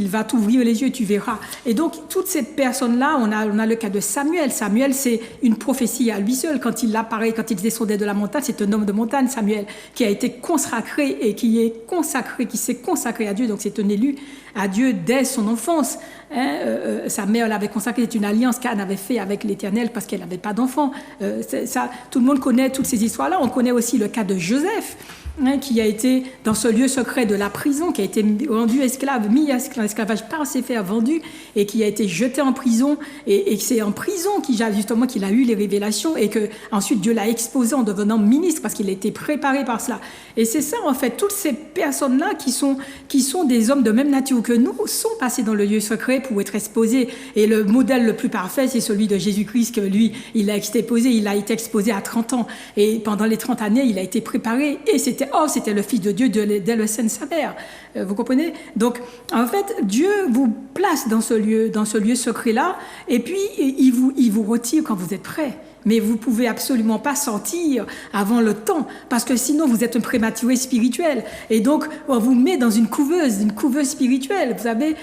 va t'ouvrir les yeux et tu verras. » Et donc, toutes ces personnes-là, on a le cas de Samuel. Samuel, c'est une prophétie à lui seul. Quand il apparaît, quand il descendait de la montagne, c'est un homme de montagne, Samuel, qui a été consacré et qui s'est consacré à Dieu. Donc, c'est un élu à Dieu dès son enfance. Sa mère l'avait consacré, c'est une alliance qu'Anne avait fait avec l'Éternel parce qu'elle n'avait pas d'enfant. Tout le monde connaît toutes ces histoires-là. On connaît aussi le cas de Joseph, qui a été dans ce lieu secret de la prison, qui a été rendu esclave, mis en esclavage par ses frères, vendu, et qui a été jeté en prison. Et c'est en prison qu'il a eu les révélations, et que ensuite Dieu l'a exposé en devenant ministre, parce qu'il a été préparé par cela. Et c'est ça, en fait, toutes ces personnes-là qui sont des hommes de même nature que nous, sont passés dans le lieu secret pour être exposés. Et le modèle le plus parfait, c'est celui de Jésus-Christ, que lui, il a été exposé à 30 ans. Et pendant les 30 années, il a été préparé, et c'était le Fils de Dieu dès le sein de sa mère. Vous comprenez? Donc, en fait, Dieu vous place dans ce lieu secret-là, et puis il vous retire quand vous êtes prêt. Mais vous ne pouvez absolument pas sortir avant le temps, parce que sinon vous êtes un prématuré spirituel. Et donc, on vous met dans une couveuse spirituelle. Vous savez,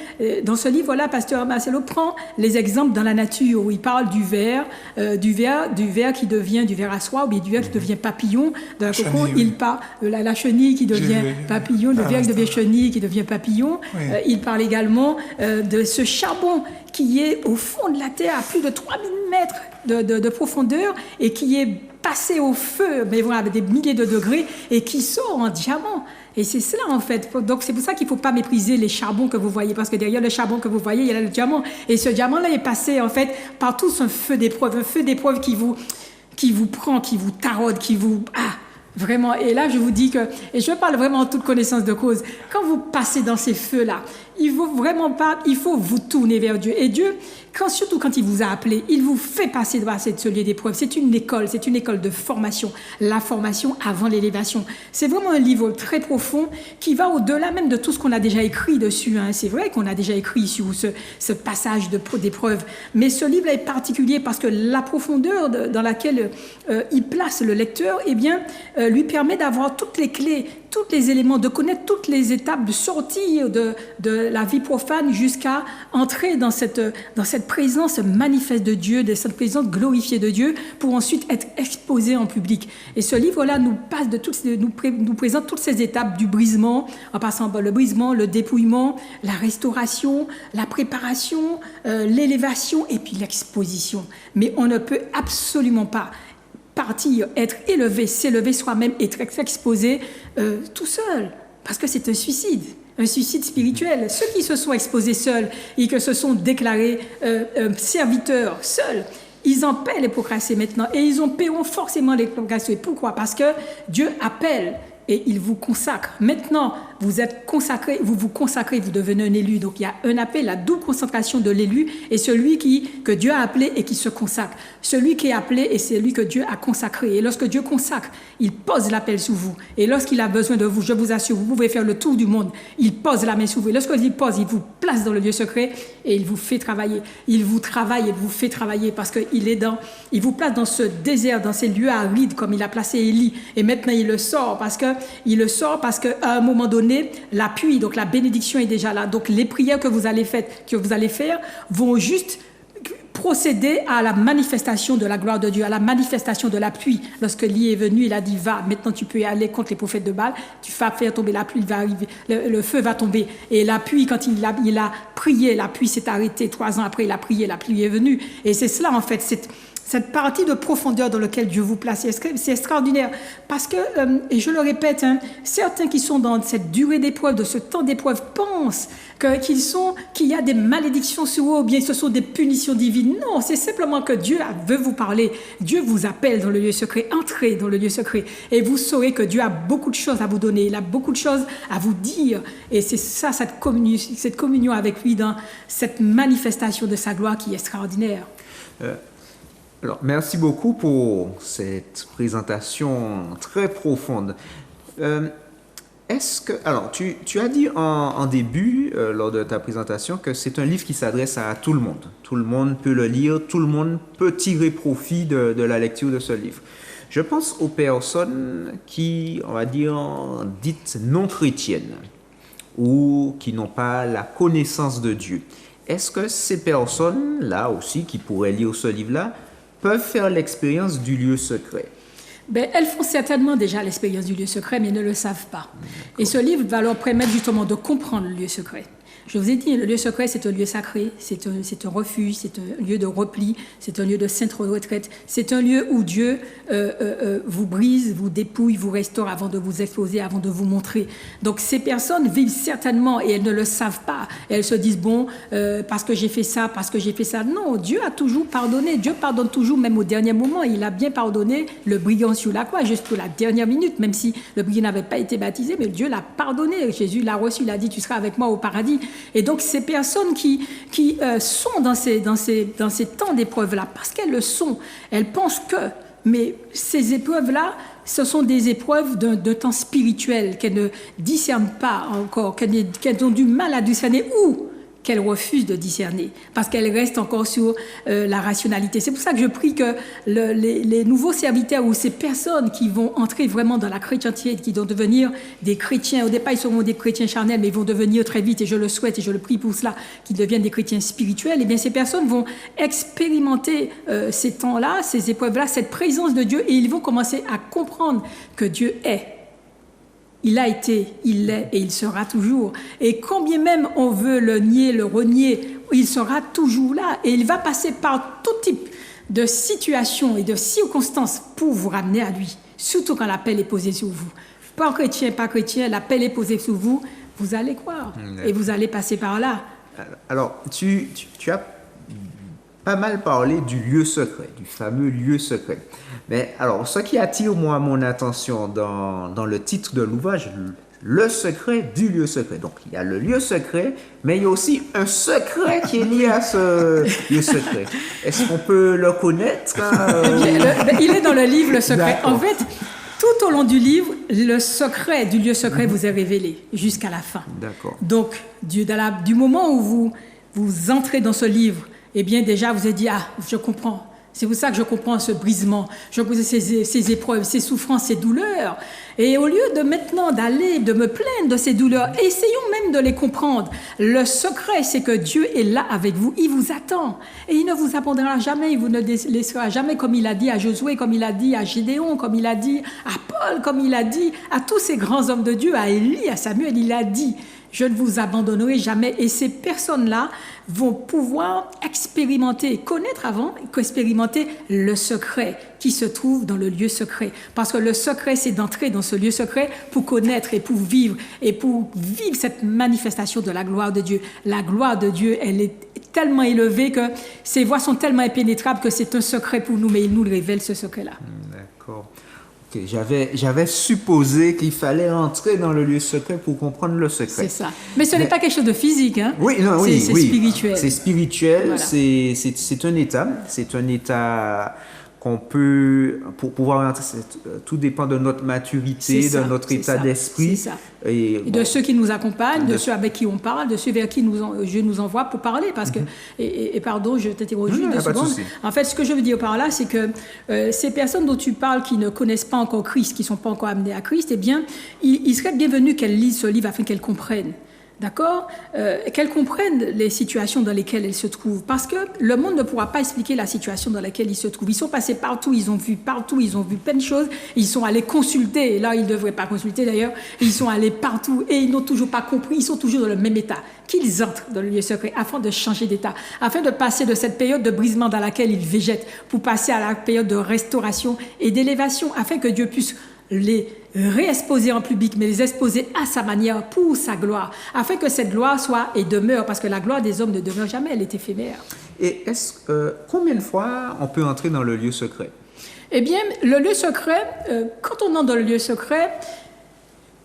dans ce livre-là, Pasteur Marcelo prend les exemples dans la nature, où il parle du ver qui devient du ver à soie, ou bien du ver qui devient papillon. Dans la cocon, il parle de la chenille qui devient papillon, le ver qui devient chenille, qui devient papillon. Oui. Il parle également de ce charbon qui est au fond de la terre à plus de 3000 mètres de profondeur, et qui est passé au feu, mais voilà, avec des milliers de degrés, et qui sort en diamant. Et c'est cela, en fait. Donc, c'est pour ça qu'il ne faut pas mépriser les charbons que vous voyez, parce que derrière le charbon que vous voyez, il y a le diamant. Et ce diamant-là est passé, en fait, par tout un feu d'épreuve qui vous prend, qui vous taraude, qui vous... Vraiment. Et là, je vous dis que, et je parle vraiment en toute connaissance de cause, quand vous passez dans ces feux-là, il faut vous tourner vers Dieu. Et Dieu, surtout quand il vous a appelé, il vous fait passer devant ce lieu d'épreuve. C'est une école de formation. La formation avant l'élévation. C'est vraiment un livre très profond qui va au-delà même de tout ce qu'on a déjà écrit dessus. C'est vrai qu'on a déjà écrit sur ce passage d'épreuve. Mais ce livre est particulier parce que la profondeur dans laquelle il place le lecteur, lui permet d'avoir toutes les clés, tous les éléments, de connaître toutes les étapes de sortir de la vie profane jusqu'à entrer dans cette présence manifeste de Dieu, de cette présence glorifiée de Dieu, pour ensuite être exposé en public. Et ce livre-là nous présente toutes ces étapes du brisement, en passant par le brisement, le dépouillement, la restauration, la préparation, l'élévation et puis l'exposition. Mais on ne peut absolument pas partir, être élevé, s'élever soi-même et être exposé tout seul, parce que c'est un suicide spirituel. Ceux qui se sont exposés seuls et qui se sont déclarés serviteurs seuls, ils en paient les procrastinés maintenant et ils en paieront forcément les procrastinés. Pourquoi? Parce que Dieu appelle et il vous consacre. Maintenant, vous êtes consacré, vous vous consacrez, vous devenez un élu. Donc il y a un appel, la double consacration de l'élu et celui que Dieu a appelé et qui se consacre. Celui qui est appelé et celui que Dieu a consacré. Et lorsque Dieu consacre, il pose l'appel sur vous. Et lorsqu'il a besoin de vous, je vous assure, vous pouvez faire le tour du monde. Il pose la main sur vous. Et lorsqu'il pose, il vous place dans le lieu secret et il vous fait travailler. Il vous travaille et vous fait travailler parce il vous place dans ce désert, dans ces lieux arides comme il a placé Élie. Et maintenant, il le sort parce qu'à un moment donné, l'appui, donc la bénédiction est déjà là. Donc les prières que vous allez faire vont juste procéder à la manifestation de la gloire de Dieu, à la manifestation de la pluie. Lorsque Élie est venu, il a dit, va, maintenant tu peux y aller contre les prophètes de Baal, tu vas faire tomber la pluie, il va arriver, le feu va tomber. Et la pluie, quand il a prié, la pluie s'est arrêtée. 3 ans après, il a prié, la pluie est venue. Et c'est cela, en fait, cette partie de profondeur dans laquelle Dieu vous place, c'est extraordinaire. Parce que, et je le répète, certains qui sont dans cette durée d'épreuve, de ce temps d'épreuve, pensent qu'il y a des malédictions sur eux, ou bien ce sont des punitions divines. Non, c'est simplement que Dieu veut vous parler. Dieu vous appelle dans le lieu secret. Entrez dans le lieu secret. Et vous saurez que Dieu a beaucoup de choses à vous donner. Il a beaucoup de choses à vous dire. Et c'est ça, cette communion avec lui dans cette manifestation de sa gloire qui est extraordinaire. Alors, merci beaucoup pour cette présentation très profonde. Alors, tu as dit en début, lors de ta présentation, que c'est un livre qui s'adresse à tout le monde. Tout le monde peut le lire, tout le monde peut tirer profit de la lecture de ce livre. Je pense aux personnes qui, on va dire, dites non chrétiennes ou qui n'ont pas la connaissance de Dieu. Est-ce que ces personnes-là aussi, qui pourraient lire ce livre-là, peuvent faire l'expérience du lieu secret? Elles font certainement déjà l'expérience du lieu secret, mais ne le savent pas. Et ce livre va leur permettre justement de comprendre le lieu secret. Je vous ai dit, le lieu secret, c'est un lieu sacré, c'est un refuge, c'est un lieu de repli, c'est un lieu de sainte retraite, c'est un lieu où Dieu vous brise, vous dépouille, vous restaure avant de vous exposer, avant de vous montrer. Donc ces personnes vivent certainement, et elles ne le savent pas, elles se disent, parce que j'ai fait ça, Non, Dieu a toujours pardonné, Dieu pardonne toujours, même au dernier moment. Il a bien pardonné le brigand sur la croix, jusqu'à la dernière minute, même si le brigand n'avait pas été baptisé, mais Dieu l'a pardonné. Jésus l'a reçu, il a dit, tu seras avec moi au paradis. Et donc, ces personnes qui sont dans ces temps d'épreuves-là, parce qu'elles le sont, elles pensent mais ces épreuves-là, ce sont des épreuves de temps spirituel qu'elles ne discernent pas encore, qu'elles ont du mal à discerner ou qu'elles refusent de discerner, parce qu'elles restent encore sur la rationalité. C'est pour ça que je prie que les nouveaux serviteurs ou ces personnes qui vont entrer vraiment dans la chrétienté, qui vont devenir des chrétiens, au départ ils seront des chrétiens charnels, mais ils vont devenir très vite, et je le souhaite et je le prie pour cela, qu'ils deviennent des chrétiens spirituels, et bien ces personnes vont expérimenter ces temps-là, ces épreuves-là, cette présence de Dieu, et ils vont commencer à comprendre que Dieu est. Il a été, il l'est et il sera toujours. Et quand bien même on veut le nier, le renier, il sera toujours là. Et il va passer par tout type de situations et de circonstances pour vous ramener à lui. Surtout quand l'appel est posé sur vous. Pas chrétien, l'appel est posé sur vous, vous allez croire. Et vous allez passer par là. Alors, tu as pas mal parlé du lieu secret, du fameux lieu secret. Mais alors, ce qui attire moi mon attention dans le titre de l'ouvrage, le secret du lieu secret. Donc, il y a le lieu secret, mais il y a aussi un secret qui est lié à ce lieu secret. Est-ce qu'on peut le connaître? Il est dans le livre, le secret. En fait, tout au long du livre, le secret du lieu secret vous est révélé jusqu'à la fin. D'accord. Donc, du moment où vous entrez dans ce livre, eh bien déjà, vous avez dit, je comprends. C'est pour ça que je comprends ce brisement, je comprends ces épreuves, ces souffrances, ces douleurs. Et au lieu de maintenant d'aller, de me plaindre de ces douleurs, essayons même de les comprendre. Le secret, c'est que Dieu est là avec vous, il vous attend. Et il ne vous abandonnera jamais, il vous ne laissera jamais, comme il a dit à Josué, comme il a dit à Gédéon, comme il a dit à Paul, comme il a dit à tous ces grands hommes de Dieu, à Élie, à Samuel, il a dit: je ne vous abandonnerai jamais. Et ces personnes-là vont pouvoir expérimenter, connaître avant, expérimenter le secret qui se trouve dans le lieu secret. Parce que le secret, c'est d'entrer dans ce lieu secret pour connaître et pour vivre cette manifestation de la gloire de Dieu. La gloire de Dieu, elle est tellement élevée que ses voies sont tellement impénétrables que c'est un secret pour nous, mais il nous révèle ce secret-là. D'accord. Okay. J'avais supposé qu'il fallait entrer dans le lieu secret pour comprendre le secret. C'est ça. Mais ce n'est pas quelque chose de physique, hein? C'est spirituel. C'est spirituel, voilà. C'est un état. C'est un état qu'on peut, pour pouvoir entrer, tout dépend de notre maturité, de notre état d'esprit. C'est ça. Et de ceux qui nous accompagnent, de ceux avec qui on parle, de ceux vers qui Dieu nous envoie pour parler. Parce que, et pardon, je t'interroge juste 2 secondes. En fait, ce que je veux dire par là, c'est que ces personnes dont tu parles qui ne connaissent pas encore Christ, qui ne sont pas encore amenées à Christ, eh bien, il serait bienvenu qu'elles lisent ce livre afin qu'elles comprennent. D'accord, qu'elles comprennent les situations dans lesquelles elles se trouvent. Parce que le monde ne pourra pas expliquer la situation dans laquelle ils se trouvent. Ils sont passés partout, ils ont vu plein de choses. Ils sont allés consulter, et là, ils ne devraient pas consulter d'ailleurs. Ils sont allés partout et ils n'ont toujours pas compris. Ils sont toujours dans le même état. Qu'ils entrent dans le lieu secret afin de changer d'état, afin de passer de cette période de brisement dans laquelle ils végètent pour passer à la période de restauration et d'élévation, afin que Dieu puisse les réexposer en public, mais les exposer à sa manière pour sa gloire, afin que cette gloire soit et demeure, parce que la gloire des hommes ne demeure jamais, elle est éphémère. Et combien de fois on peut entrer dans le lieu secret? Eh bien, le lieu secret, quand on entre dans le lieu secret,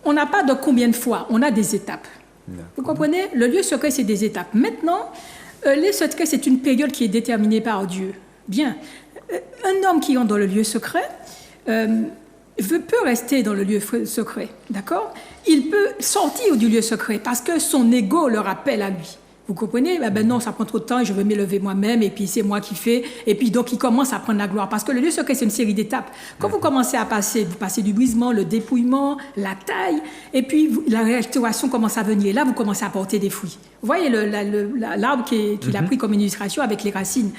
on n'a pas de combien de fois, on a des étapes. Vous comprenez? Le lieu secret, c'est des étapes. Maintenant, les secrets, c'est une période qui est déterminée par Dieu. Bien, un homme qui entre dans le lieu secret peut rester dans le lieu secret, d'accord? Il peut sortir du lieu secret parce que son ego le rappelle à lui. Vous comprenez? Ben non, ça prend trop de temps, je veux m'élever moi-même, et puis c'est moi qui fais. Et puis donc, il commence à prendre la gloire. Parce que le lieu secret, c'est une série d'étapes. Quand vous commencez à passer, vous passez du brisement, le dépouillement, la taille, et puis la restauration commence à venir. Et là, vous commencez à porter des fruits. Vous voyez l'arbre qu'il a pris comme une illustration avec les racines.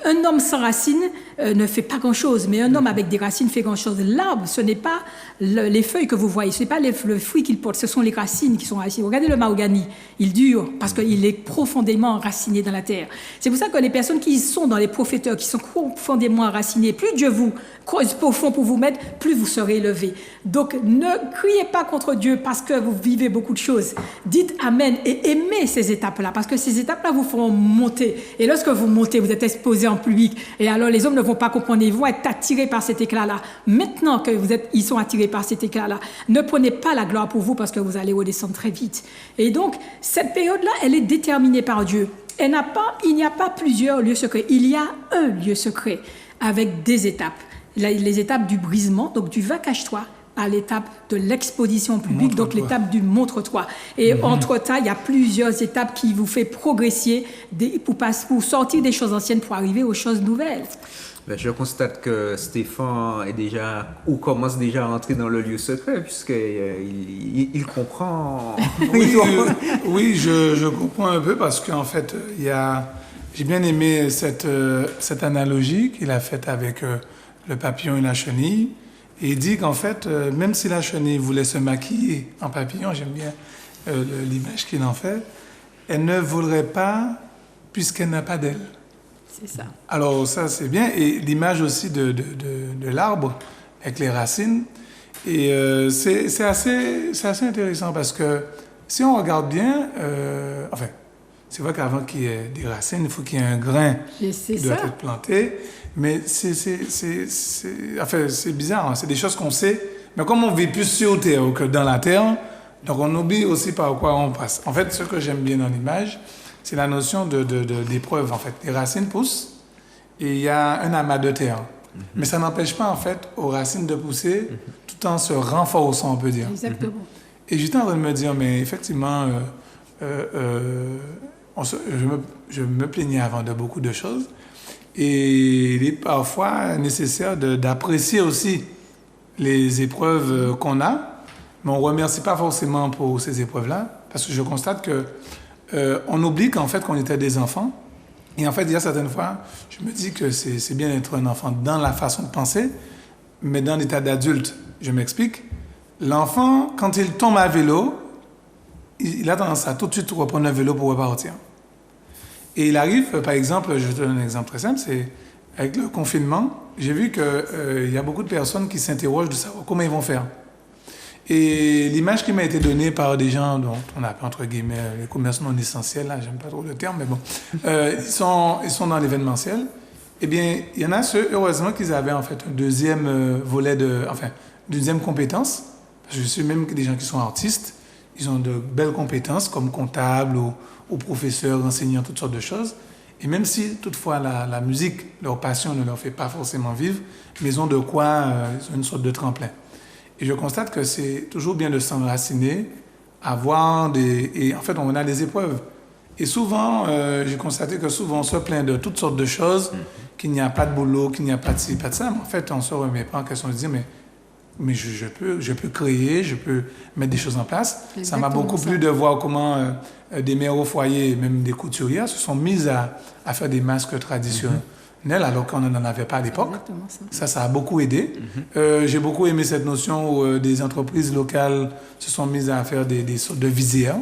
Un homme sans racines ne fait pas grand-chose, mais un homme avec des racines fait grand-chose. L'arbre, ce n'est pas les feuilles que vous voyez, ce n'est pas le fruit qu'il porte, ce sont les racines qui sont racines. Regardez le mahogany, il dure parce qu'il est profondément enraciné dans la terre. C'est pour ça que les personnes qui sont dans les prophéteurs, qui sont profondément enracinées, plus Dieu vous creuse profond pour vous mettre, plus vous serez élevés. Donc ne criez pas contre Dieu parce que vous vivez beaucoup de choses. Dites Amen et aimez ces étapes-là, parce que ces étapes-là vous feront monter. Et lorsque vous montez, vous êtes exposé en public. Et alors les hommes ne vont pas comprendre, ils vont être attirés par cet éclat-là. Maintenant que ils sont attirés par cet éclat-là, ne prenez pas la gloire pour vous parce que vous allez redescendre très vite. Et donc, cette période-là, elle est déterminée par Dieu. Il n'y a pas plusieurs lieux secrets. Il y a un lieu secret avec des étapes. Les étapes du brisement, donc du va cache-toi, à l'étape de l'exposition publique, donc l'étape du montre-toi. Et entre-temps, il y a plusieurs étapes qui vous font progresser pour sortir des choses anciennes pour arriver aux choses nouvelles. Je constate que Stéphane commence déjà à entrer dans le lieu secret, puisqu'il comprend. Oui, je comprends un peu, parce qu'en fait, j'ai bien aimé cette analogie qu'il a faite avec le papillon et la chenille. Et il dit qu'en fait, même si la chenille voulait se maquiller en papillon, j'aime bien l'image qu'il en fait, elle ne voudrait pas puisqu'elle n'a pas d'aile. C'est ça. Alors ça, c'est bien. Et l'image aussi de l'arbre avec les racines. Et c'est assez intéressant parce que si on regarde bien, c'est vrai qu'avant qu'il y ait des racines, il faut qu'il y ait un grain qui doit être planté. Mais c'est bizarre, hein. C'est des choses qu'on sait. Mais comme on vit plus sur Terre que dans la Terre, donc on oublie aussi par quoi on passe. En fait, ce que j'aime bien dans l'image, c'est la notion d'épreuve, en fait. Les racines poussent et il y a un amas de terre. Mais ça n'empêche pas, en fait, aux racines de pousser tout en se renforçant, on peut dire. Exactement. Et j'étais en train de me dire, mais effectivement, je me plaignais avant de beaucoup de choses. Et il est parfois nécessaire d'apprécier aussi les épreuves qu'on a. Mais on ne remercie pas forcément pour ces épreuves-là, parce que je constate que on oublie qu'en fait qu'on était des enfants. Et en fait, il y a certaines fois, je me dis que c'est bien d'être un enfant dans la façon de penser, mais dans l'état d'adulte. Je m'explique. L'enfant, quand il tombe à vélo, il a tendance à tout de suite reprendre un vélo pour repartir. Et il arrive, par exemple, je te donne un exemple très simple, c'est avec le confinement, j'ai vu qu'il y a beaucoup de personnes qui s'interrogent de savoir comment ils vont faire. Et l'image qui m'a été donnée par des gens dont on appelle entre guillemets les commerces non essentiels, là, j'aime pas trop le terme, mais bon, ils sont dans l'événementiel. Eh bien, il y en a ceux, heureusement, qu'ils avaient en fait un deuxième volet deuxième compétence. Je suis même des gens qui sont artistes, ils ont de belles compétences comme comptables ou professeurs, enseignants, toutes sortes de choses. Et même si toutefois la musique, leur passion ne leur fait pas forcément vivre, mais ils ont de quoi, ils ont une sorte de tremplin. Et je constate que c'est toujours bien de s'enraciner, et en fait, on a des épreuves. Et souvent, j'ai constaté que souvent, on se plaint de toutes sortes de choses, qu'il n'y a pas de boulot, qu'il n'y a pas de ci, pas de ça. Mais en fait, on ne se remet pas en question de se dire, mais je peux créer, je peux mettre des choses en place. Exactement. Ça m'a beaucoup plu de voir comment des mères au foyer, même des couturières, se sont mises à faire des masques traditionnels. Alors qu'on n'en avait pas à l'époque. Ça a beaucoup aidé. J'ai beaucoup aimé cette notion où des entreprises locales se sont mises à faire des sortes de visières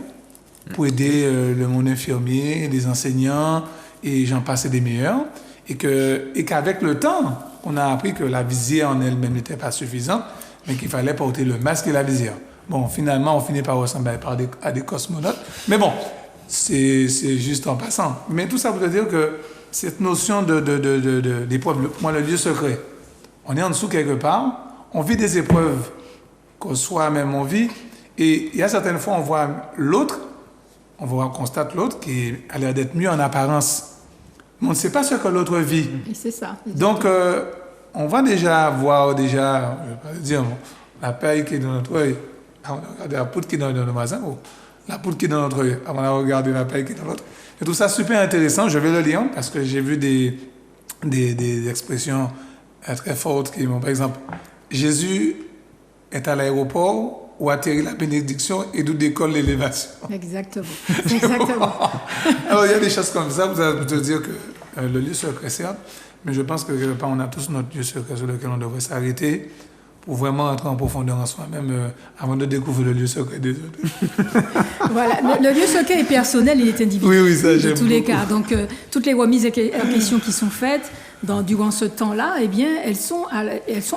pour aider le monde infirmier, les enseignants, et j'en passe des meilleurs. Et qu'avec le temps, on a appris que la visière en elle-même n'était pas suffisante, mais qu'il fallait porter le masque et la visière. Bon, finalement, on finit par ressembler à des cosmonautes. Mais bon, c'est juste en passant. Mais tout ça pour te dire que cette notion d'épreuve, moi, le lieu secret, on est en dessous quelque part, on vit des épreuves que soi-même on vit, et il y a certaines fois, on voit l'autre, on constate l'autre qui a l'air d'être mieux en apparence, mais on ne sait pas ce que l'autre vit. Et c'est ça. Donc, on va déjà voir, je ne vais pas dire, la paille qui est dans notre œil, on va regarder la poudre qui est dans notre voisin, ou la poudre qui est dans notre œil, avant de regarder la paille qui est dans l'autre. Je trouve ça super intéressant, je vais le lire parce que j'ai vu des expressions très fortes qui m'ont, par exemple, Jésus est à l'aéroport où atterrit la bénédiction et d'où décolle l'élévation. Exactement. Alors il y a des choses comme ça, vous allez te dire que le lieu secret, certes, mais je pense que quelque part on a tous notre lieu secret sur lequel on devrait s'arrêter pour vraiment entrer en profondeur en soi-même avant de découvrir le lieu secret des autres. Voilà, le lieu secret est personnel, il est individuel. Oui, ça j'aime dans tous les beaucoup. cas. Donc, toutes les remises en question qui sont faites durant ce temps-là, eh bien, elles sont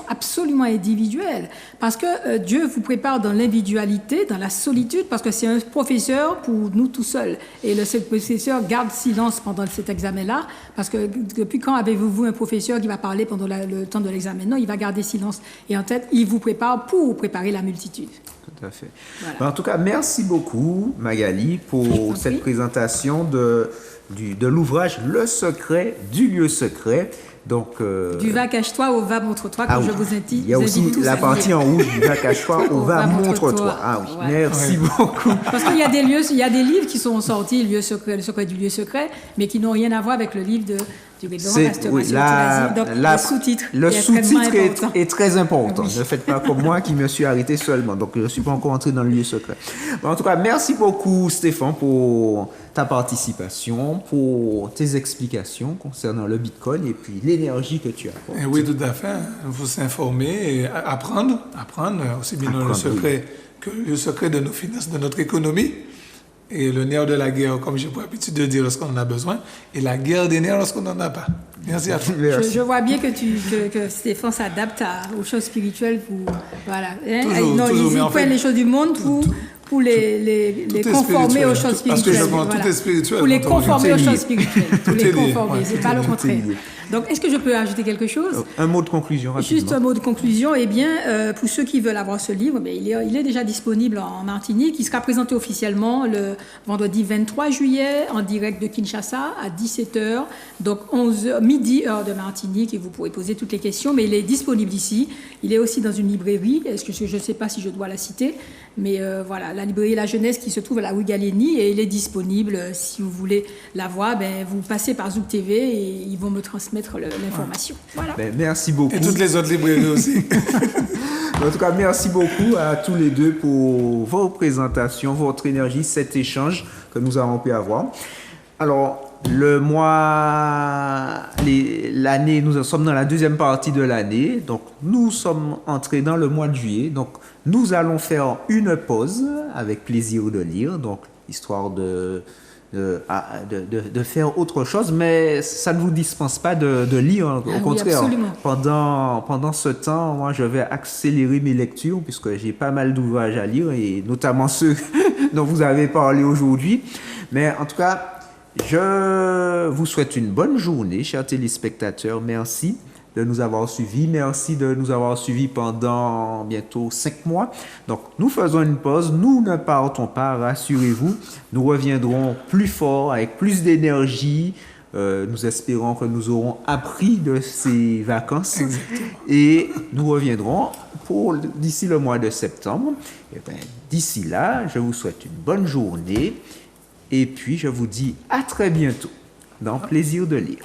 absolument individuelles. Parce que Dieu vous prépare dans l'individualité, dans la solitude, parce que c'est un professeur pour nous tout seuls. Et ce professeur garde silence pendant cet examen-là, parce que depuis quand avez-vous un professeur qui va parler pendant le temps de l'examen? Non, il va garder silence. Et en tête, il vous prépare pour préparer la multitude. Tout à fait. Voilà. En tout cas, merci beaucoup, Magali, pour cette présentation de l'ouvrage Le secret du lieu secret. Donc, du va cache-toi au va montre-toi, comme je vous invite. Il y a aussi la partie en rouge du va cache-toi au va montre-toi. Ah oui, ouais. Merci beaucoup. Parce qu'il y a des livres qui sont sortis, le secret du lieu secret, mais qui n'ont rien à voir avec le livre de le sous-titre. Le sous-titre est très important. Oui. Ne faites pas comme moi qui me suis arrêté seulement. Donc, je ne suis pas encore entré dans le lieu secret. En tout cas, merci beaucoup, Stéphane, pour ta participation, pour tes explications concernant le Bitcoin et puis l'énergie que tu as. Oui, tout à fait. Il faut s'informer et apprendre aussi bien dans le secret que le secret de nos finances, de notre économie. Et le nerf de la guerre, comme j'ai pour habitude de dire lorsqu'on en a besoin, et la guerre des nerfs lorsqu'on n'en a pas. Merci à tous. Je vois bien que Stéphane s'adapte aux choses spirituelles voilà. Toujours, il prend les choses du monde pour les conformer aux choses spirituelles. Parce que je pense que tout est spirituel. Pour les conformer aux choses spirituelles. Pour les conformer, c'est pas le contraire. Donc, est-ce que je peux ajouter quelque chose? Un mot de conclusion, rapidement. Juste un mot de conclusion. Eh bien, pour ceux qui veulent avoir ce livre, il est déjà disponible en Martinique. Il sera présenté officiellement le vendredi 23 juillet en direct de Kinshasa à 17h. Donc, 11h, midi, heure de Martinique. Et vous pourrez poser toutes les questions. Mais il est disponible ici. Il est aussi dans une librairie. Je ne sais pas si je dois la citer. Mais voilà, la librairie La Jeunesse qui se trouve à la rue Gallieni, et elle est disponible. Si vous voulez la voir, vous passez par Zouk TV et ils vont me transmettre l'information. Voilà. Merci beaucoup. Et toutes les autres librairies aussi. En tout cas, merci beaucoup à tous les deux pour vos présentations, votre énergie, cet échange que nous avons pu avoir. Alors, l'année, nous sommes dans la deuxième partie de l'année, donc nous sommes entrés dans le mois de juillet, donc nous allons faire une pause avec plaisir de lire, donc histoire de faire autre chose, mais ça ne vous dispense pas de lire, au contraire. Absolument. Pendant ce temps, moi je vais accélérer mes lectures puisque j'ai pas mal d'ouvrages à lire et notamment ceux dont vous avez parlé aujourd'hui, mais en tout cas, je vous souhaite une bonne journée, chers téléspectateurs. Merci de nous avoir suivis. Merci de nous avoir suivis pendant bientôt 5 mois. Donc, nous faisons une pause. Nous ne partons pas, rassurez-vous. Nous reviendrons plus fort, avec plus d'énergie. Nous espérons que nous aurons appris de ces vacances. Exactement. Et nous reviendrons d'ici le mois de septembre. Et d'ici là, je vous souhaite une bonne journée. Et puis, je vous dis à très bientôt dans Plaisir de lire.